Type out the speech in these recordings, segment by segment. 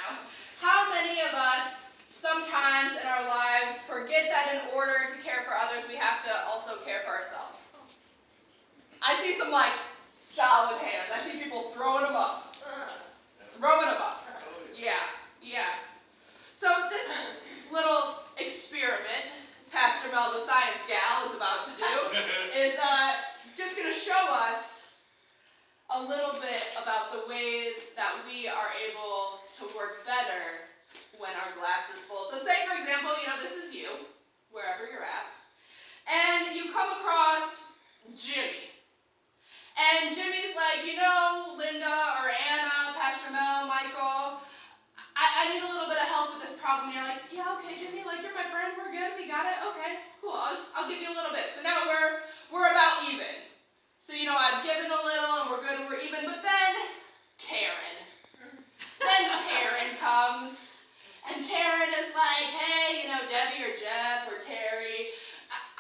now. How many of us sometimes in our lives forget that in order to care for others, we have to also care for ourselves? I see some solid hands. I see people throwing them up. Yeah. So this little experiment Pastor Mel, the science gal, is about to do is just going to show us a little bit about the ways that we are able to work better when our glass is full. So say, for example, this is you, wherever you're at, and you come across Jimmy. And Jimmy's like, Linda or Anna, Pastor Mel, Michael, I need a little bit of help with this problem. And you're like, yeah, okay, Jimmy, you're my friend, we're good, we got it, okay, cool, I'll give you a little bit. So now we're about even. So, I've given a little and we're good and we're even, but then Karen comes, and Karen is like, hey, Debbie or Jeff or Terry,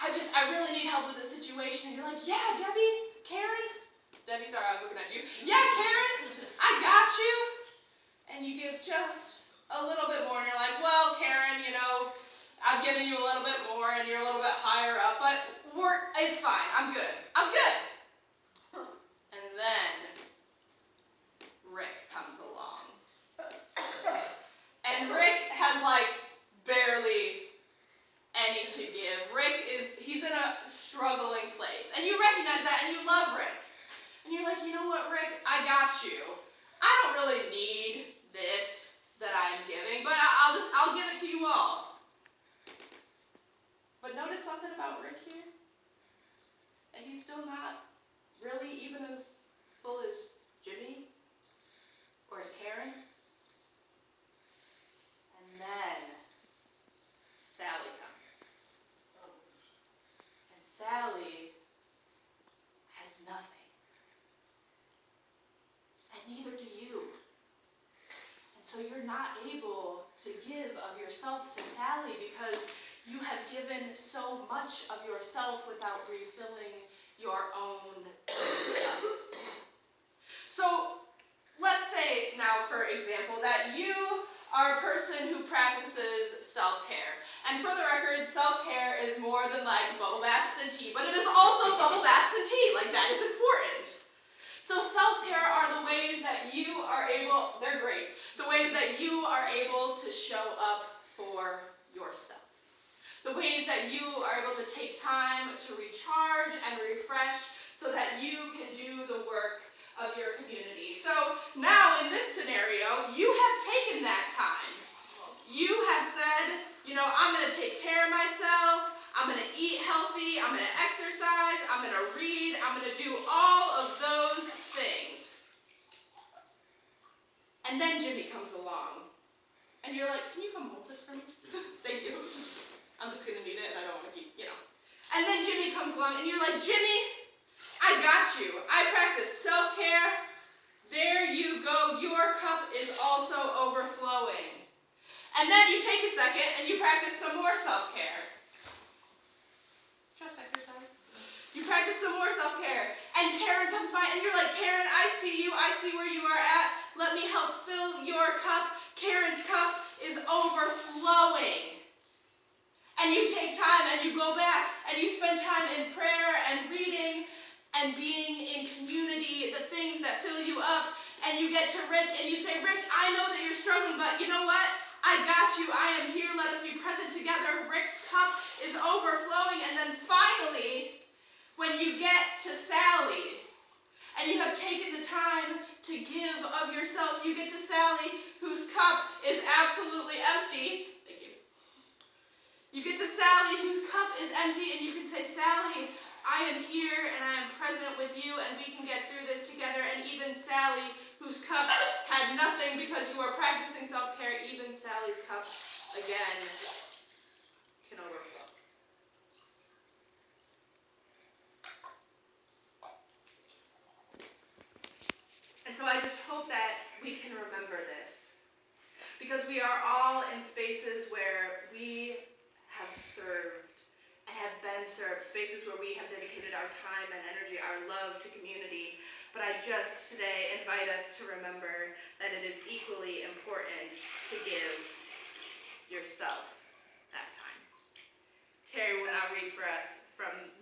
I really need help with this situation. And you're like, yeah, Debbie, sorry, I was looking at you. Yeah, Karen, I got you. And you give just a little bit more, and you're like, well, Karen, I've given you a little bit more, and you're a little bit higher up, but it's fine, I'm good. And then Rick comes along. And Rick has barely any to give. He's in a struggling place. And you recognize that, and you love Rick. And you're like, you know what, Rick, I got you. I don't really need this that I'm giving, but I'll give it to you all. But notice something about Rick here? That he's still not really even as full as Jimmy or as Karen. And then Sally comes. And Sally has nothing. And neither do you. And so you're not able to give of yourself to Sally because you have given so much of yourself without refilling your own cup. So let's say now, for example, that you are a person who practices self-care. And for the record, self-care is more than bubble baths and tea, but it is also bubble baths and tea. That is important. So self-care are the ways that you are able, they're great, the ways that you are able to show up for yourself. The ways that you are able to take time to recharge and refresh so that you can do the work of your community. So now in this scenario, you have taken that time. You have said, I'm going to take care of myself, I'm going to eat healthy, I'm going to exercise, I'm going to read, I'm going to do all of those things. And then Jimmy comes along. And you're like, can you come hold this for me? Thank you. I'm just going to need it and I don't want to keep, And then Jimmy comes along and you're like, Jimmy, I got you. I practice self-care. There you go. Your cup is also overflowing. And then you take a second and you practice some more self-care. Just exercise. You practice some more self-care. And Karen comes by and you're like, Karen, I see you. I see where you are at. Let me help fill your cup. Karen's cup is overflowing. And you take time and you go back and you spend time in prayer and reading and being in community, the things that fill you up. And you get to Rick and you say, Rick, I know that you're struggling, but you know what? I got you. I am here. Let us be present together. Rick's cup is overflowing. And then finally, when you get to Sally and you have taken the time to give of yourself, you get to Sally, whose cup is absolutely empty. Thank you. You get to Sally, whose cup is empty, and you can say, Sally, I am here and I am present with you and we can get through this together. And even Sally, whose cup had nothing because you are practicing self-care, even Sally's cup, again, can overflow. And so I just hope that we can remember this, because we are all in spaces where we have served and have been served, spaces where we have dedicated our time and energy, our love to community. But I just today invite us to remember that it is equally important to give yourself that time. Terry will now read for us from